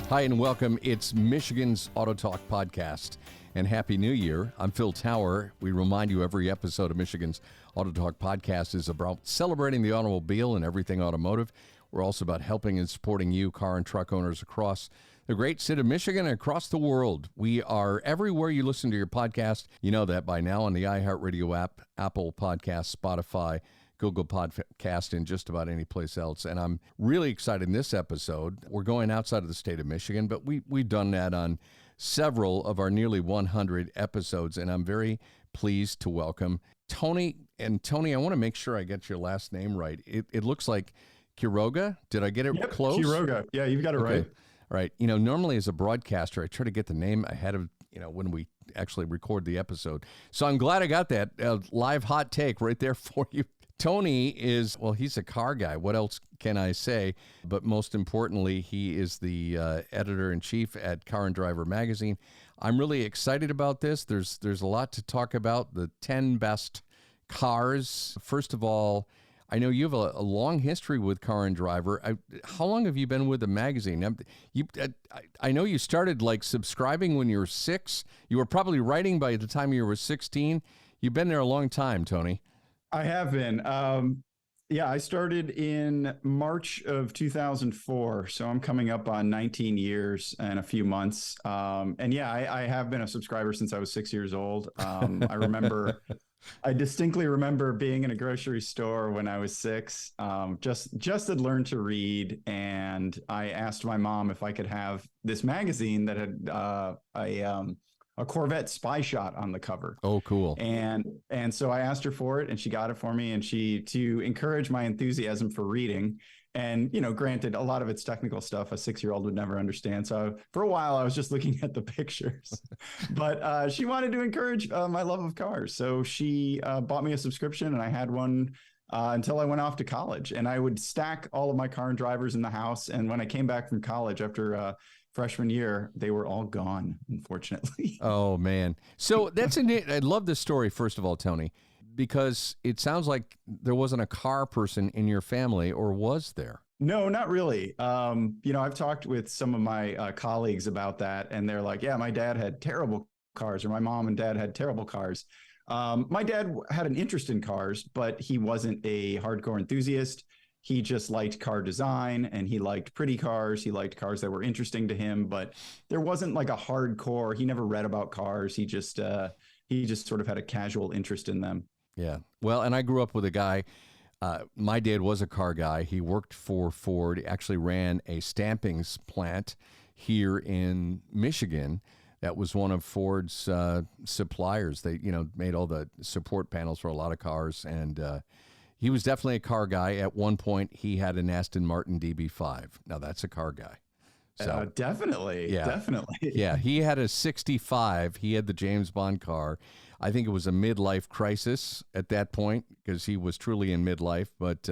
Hi and welcome. It's Michigan's AutoTalk Podcast, and Happy New Year. I'm Phil Tower. We remind you every episode of Michigan's AutoTalk Podcast is about celebrating the automobile and everything automotive. We're also about helping and supporting you, car and truck owners across the great state of Michigan and across the world. We are everywhere you listen to your podcast. You know that by now on the iHeartRadio app, Apple Podcasts, Spotify, Google Podcast, and just about any place else. And I'm really excited in this episode. We're going outside of the state of Michigan, but we've done that on several of our nearly 100 episodes. And I'm very pleased to welcome Tony. And Tony, I want to make sure I get your last name right. It looks like Quiroga. Did I get it close? Quiroga. Yeah, you've got it right. All right. You know, normally as a broadcaster, I try to get the name ahead of, when we actually record the episode. So I'm glad I got that live hot take right there for you. Tony is, he's a car guy. What else can I say? But most importantly, he is the editor-in-chief at Car and Driver magazine. I'm really excited about this. There's a lot to talk about, the 10 best cars. First of all, I know you have a long history with Car and Driver. How long have you been with the magazine? I know you started subscribing when you were 6. You were probably writing by the time you were 16. You've been there a long time, Tony. I have been. I started in March of 2004. So I'm coming up on 19 years and a few months. I have been a subscriber since I was 6 years old. I distinctly remember being in a grocery store when I was 6, just had learned to read. And I asked my mom if I could have this magazine that had a Corvette spy shot on the cover. Oh, cool. And so I asked her for it and she got it for me, and to encourage my enthusiasm for reading. And, granted, a lot of it's technical stuff a 6-year-old would never understand. So for a while I was just looking at the pictures, but she wanted to encourage my love of cars. So she bought me a subscription, and I had one until I went off to college, and I would stack all of my Car and Drivers in the house. And when I came back from college after freshman year, they were all gone, unfortunately. Oh, man. So I love this story, first of all, Tony, because it sounds like there wasn't a car person in your family, or was there? No, not really. I've talked with some of my colleagues about that, and they're like, yeah, my dad had terrible cars, or my mom and dad had terrible cars. My dad had an interest in cars, but he wasn't a hardcore enthusiast. He just liked car design, and he liked pretty cars. He liked cars that were interesting to him, but there wasn't like a hardcore. He never read about cars. He just sort of had a casual interest in them. Yeah. Well, and I grew up with a guy. My dad was a car guy. He worked for Ford. He actually ran a stamping plant here in Michigan. That was one of Ford's suppliers. They, made all the support panels for a lot of cars, and he was definitely a car guy. At one point, he had an Aston Martin DB5. Now, that's a car guy. So definitely. Yeah, he had a 65. He had the James Bond car. I think it was a midlife crisis at that point, because he was truly in midlife. But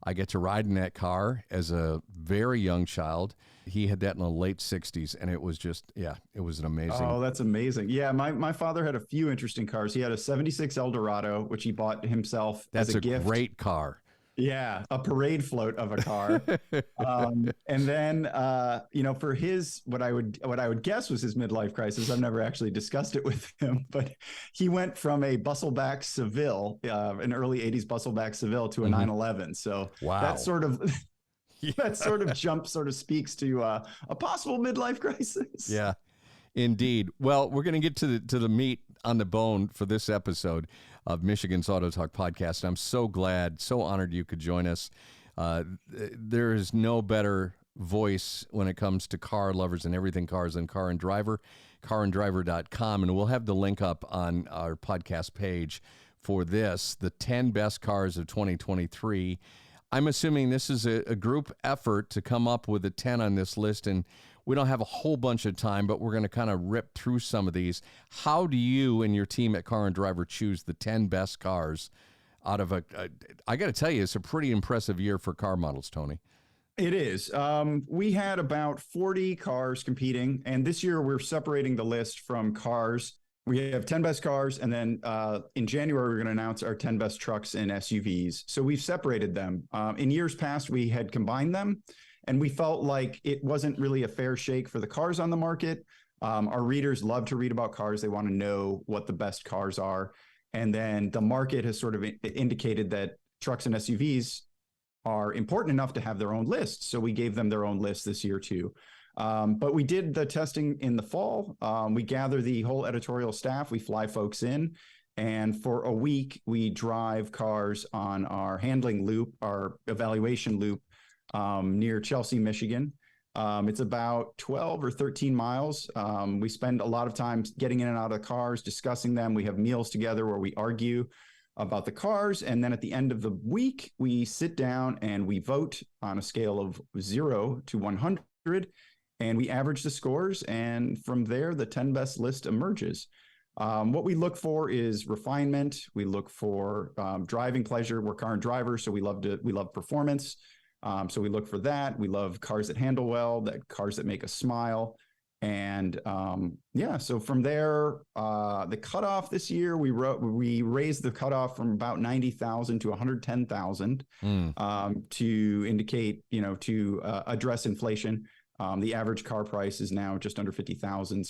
I get to ride in that car as a very young child. He had that in the late 60s, and it was just, it was an amazing. Oh, that's amazing. Yeah, my father had a few interesting cars. He had a 76 Eldorado, which he bought himself as a gift. That's a great car. Yeah, a parade float of a car. And then, for his, what I would guess was his midlife crisis, I've never actually discussed it with him, but he went from a Bustleback Seville, an early 80s Bustleback Seville, to a 911. So wow. That sort of jump sort of speaks to a possible midlife crisis. Yeah, indeed. Well, we're going to get to the meat on the bone for this episode of Michigan's AutoTalk Podcast. I'm so glad, so honored you could join us. There is no better voice when it comes to car lovers and everything cars than Car and Driver, caranddriver.com. And we'll have the link up on our podcast page for this, the 10 best cars of 2023. I'm assuming this is a group effort to come up with a 10 on this list, and we don't have a whole bunch of time, but we're going to kind of rip through some of these. How do you and your team at Car and Driver choose the 10 best cars out of I got to tell you, it's a pretty impressive year for car models, Tony. It is. We had about 40 cars competing, and this year we're separating the list from cars. We have 10 best cars, and then in January, we're going to announce our 10 best trucks and SUVs. So we've separated them. In years past, we had combined them, And we felt like it wasn't really a fair shake for the cars on the market. Our readers love to read about cars. They want to know what the best cars are. And then the market has sort of indicated that trucks and SUVs are important enough to have their own lists. So we gave them their own list this year too. But we did the testing in the fall. We gather the whole editorial staff. We fly folks in. And for a week, we drive cars on our handling loop, our evaluation loop near Chelsea, Michigan. It's about 12 or 13 miles. We spend a lot of time getting in and out of the cars, discussing them. We have meals together where we argue about the cars. And then at the end of the week, we sit down and we vote on a scale of 0 to 100. And we average the scores. And from there, the 10 best list emerges. What we look for is refinement. We look for driving pleasure. We're car and driver, so we love performance. So we look for that. We love cars that handle well, cars that make us smile. And so from there, the cutoff this year, we raised the cutoff from about 90,000 to 110,000 to indicate, to address inflation. The average car price is now just under 50,000.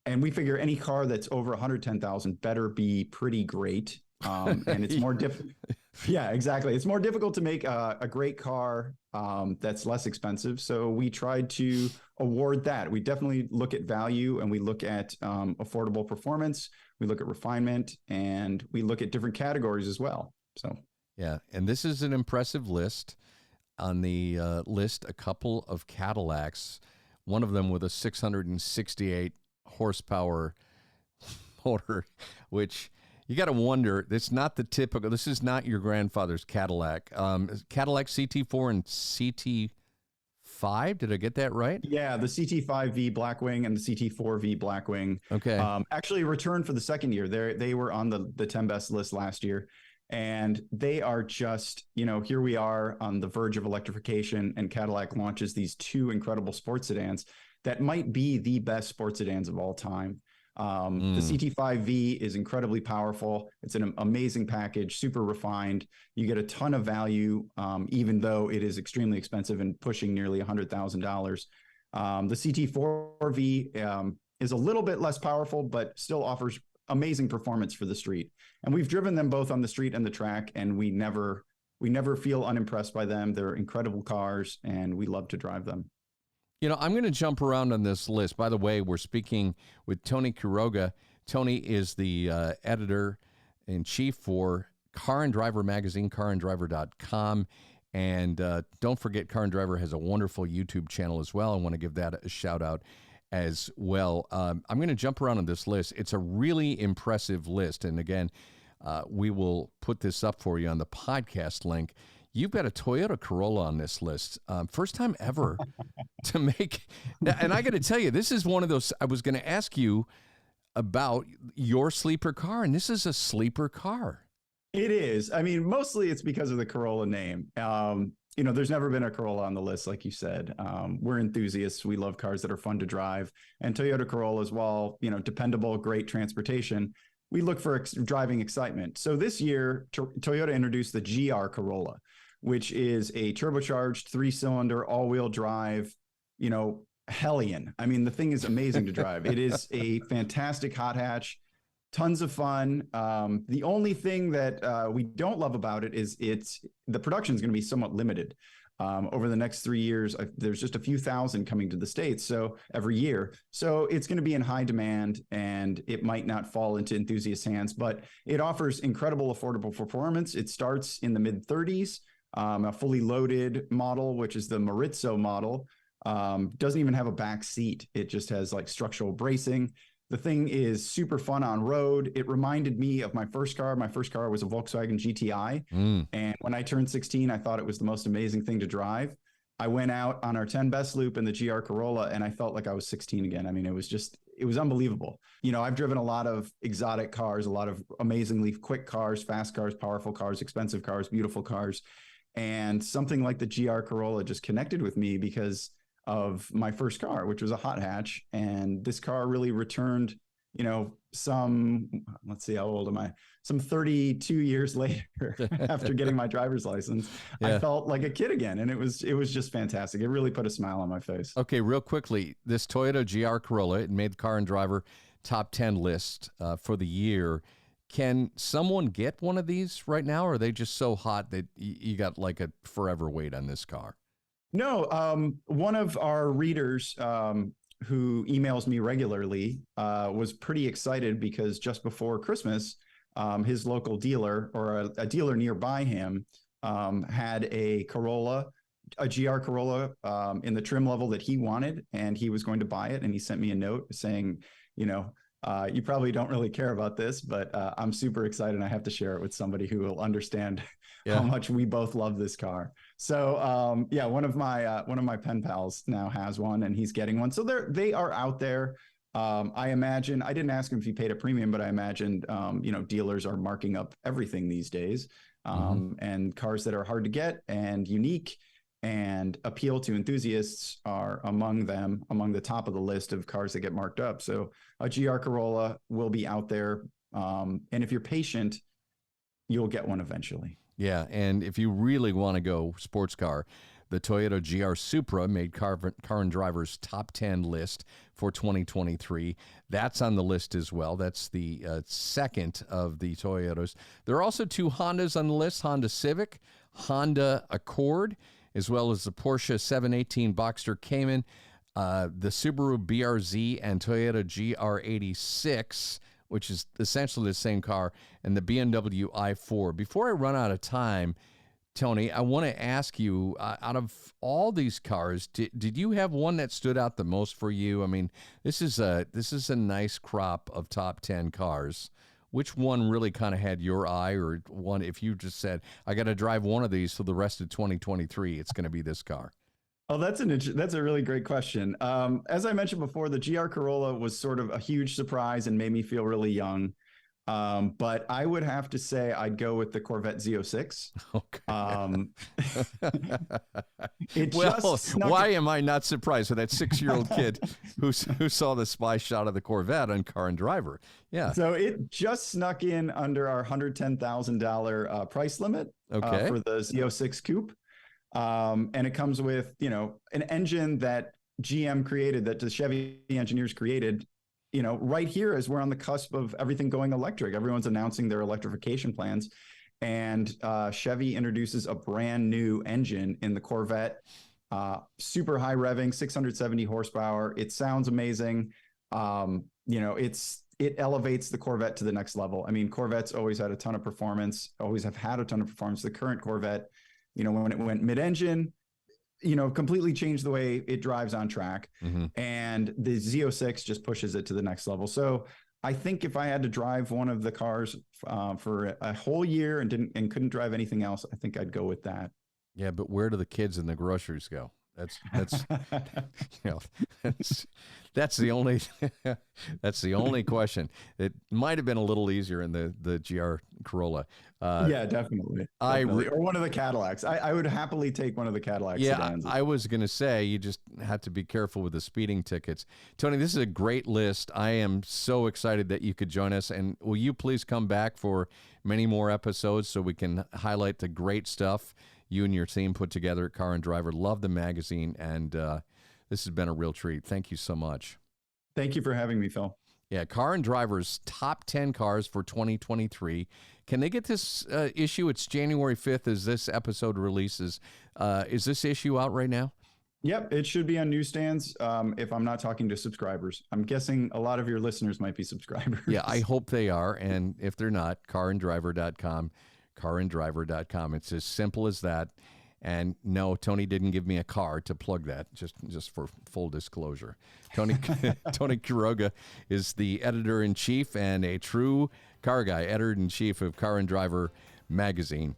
And we figure any car that's over 110,000 better be pretty great. And it's more difficult. Yeah, exactly. It's more difficult to make a great car that's less expensive. So we tried to award that. We definitely look at value, and we look at affordable performance. We look at refinement, and we look at different categories as well. So yeah, and this is an impressive list. On the list, a couple of Cadillacs, one of them with a 668 horsepower motor, which you got to wonder, it's not the typical, this is not your grandfather's Cadillac. Cadillac CT4 and CT5, did I get that right? Yeah, the CT5V Blackwing and the CT4V Blackwing. Okay. Actually returned for the second year. They were on the 10 best list last year. And they are just, here we are on the verge of electrification, and Cadillac launches these two incredible sports sedans that might be the best sports sedans of all time. The CT5V is incredibly powerful. It's an amazing package, super refined. You get a ton of value, even though it is extremely expensive and pushing nearly $100,000. The CT4V is a little bit less powerful, but still offers amazing performance for the street. And we've driven them both on the street and the track, and we never feel unimpressed by them. They're incredible cars, and we love to drive them. I'm going to jump around on this list. By the way, we're speaking with Tony Quiroga. Tony is the editor-in-chief for Car and Driver magazine, caranddriver.com. And don't forget, Car and Driver has a wonderful YouTube channel as well. I want to give that a shout out as well. I'm going to jump around on this list. It's a really impressive list. And again, we will put this up for you on the podcast link. You've got a Toyota Corolla on this list. First time ever to make. And I got to tell you, this is one of those, I was going to ask you about your sleeper car, and this is a sleeper car. It is. I mean, mostly it's because of the Corolla name. There's never been a Corolla on the list, like you said. We're enthusiasts. We love cars that are fun to drive. And Toyota Corollas, while, dependable, great transportation, we look for driving excitement. So this year, Toyota introduced the GR Corolla, which is a turbocharged 3-cylinder all-wheel drive, hellion. I mean, the thing is amazing to drive. It is a fantastic hot hatch, tons of fun. The only thing that we don't love about it is the production is going to be somewhat limited. Over the next 3 years, there's just a few thousand coming to the States, so every year. So it's going to be in high demand, and it might not fall into enthusiast hands, but it offers incredible affordable performance. It starts in the mid-30s. A fully loaded model, which is the Marizzo model, doesn't even have a back seat. It just has like structural bracing. The thing is super fun on road. It reminded me of my first car. My first car was a Volkswagen GTI. And when I turned 16, I thought it was the most amazing thing to drive. I went out on our 10 best loop in the GR Corolla, and I felt like I was 16 again. I mean, it was unbelievable. I've driven a lot of exotic cars, a lot of amazingly quick cars, fast cars, powerful cars, expensive cars, beautiful cars. And something like the GR Corolla just connected with me because of my first car, which was a hot hatch. And this car really returned let's see, how old am I? Some 32 years later after getting my driver's license, I felt like a kid again. And it was just fantastic. It really put a smile on my face. Okay, real quickly, this Toyota GR Corolla, it made the Car and Driver top 10 list for the year. Can someone get one of these right now, or are they just so hot that you got like a forever wait on this car? No, one of our readers who emails me regularly was pretty excited because just before Christmas, his local dealer or a dealer nearby him had a Corolla, a GR Corolla in the trim level that he wanted, and he was going to buy it. And he sent me a note saying, you probably don't really care about this, but I'm super excited and I have to share it with somebody who will understand how much we both love this car. So one of my pen pals now has one and he's getting one. So they are out there. I imagine, I didn't ask him if he paid a premium, but I imagined, dealers are marking up everything these days. And cars that are hard to get and unique and appeal to enthusiasts are among the top of the list of cars that get marked up. So a GR Corolla will be out there. And if you're patient, you'll get one eventually. Yeah. And if you really want to go sports car, the Toyota GR Supra made Car and Driver's top 10 list for 2023. That's on the list as well. That's the second of the Toyotas. There are also two Hondas on the list, Honda Civic, Honda Accord, as well as the Porsche 718 Boxster Cayman, the Subaru BRZ and Toyota GR86, which is essentially the same car, and the BMW i4. Before I run out of time, Tony, I want to ask you, out of all these cars, did you have one that stood out the most for you? I mean, this is a nice crop of top 10 cars. Which one really kind of had your eye, or one, if you just said, I got to drive one of these for the rest of 2023, it's going to be this car? Oh, that's a really great question. As I mentioned before, the GR Corolla was sort of a huge surprise and made me feel really young. But I would have to say I'd go with the Corvette Z06. Okay. Why am I not surprised with that 6-year-old kid who saw the spy shot of the Corvette on Car and Driver? Yeah. So it just snuck in under our $110,000 price limit for the Z06 Coupe. And it comes with, an engine that GM created, that the Chevy engineers created, right here as we're on the cusp of everything going electric. Everyone's announcing their electrification plans. And Chevy introduces a brand new engine in the Corvette, super high revving, 670 horsepower. It sounds amazing. It elevates the Corvette to the next level. I mean, Corvettes always had a ton of performance, always have had a ton of performance. The current Corvette, when it went mid-engine, completely changed the way it drives on track. And the Z06 just pushes it to the next level. So I think if I had to drive one of the cars for a whole year and couldn't drive anything else, I think I'd go with that. Yeah, but where do the kids and the groceries go? That's that's the only question. It might have been a little easier in the GR Corolla. Yeah, definitely. Or one of the Cadillacs. I would happily take one of the Cadillac sedans. I was going to say, you just have to be careful with the speeding tickets. Tony, this is a great list. I am so excited that you could join us. And will you please come back for many more episodes so we can highlight the great stuff you and your team put together at Car and Driver? Love the magazine, and this has been a real treat. Thank you so much. Thank you for having me, Phil. Yeah, Car and Driver's top 10 cars for 2023. Can they get this issue? It's January 5th as this episode releases. Is this issue out right now? Yep, it should be on newsstands if I'm not talking to subscribers. I'm guessing a lot of your listeners might be subscribers. Yeah, I hope they are, and if they're not, caranddriver.com. caranddriver.com. It's as simple as that. And no, Tony didn't give me a car to plug that, just for full disclosure. Tony Quiroga is the editor-in-chief and a true car guy, editor-in-chief of Car and Driver magazine.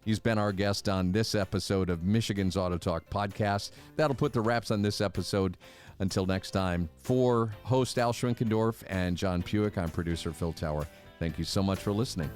He's been our guest on this episode of Michigan's AutoTalk Podcast. That'll put the wraps on this episode. Until next time, for host Al Schwinkendorf and John Puick, I'm producer Phil Tower. Thank you so much for listening.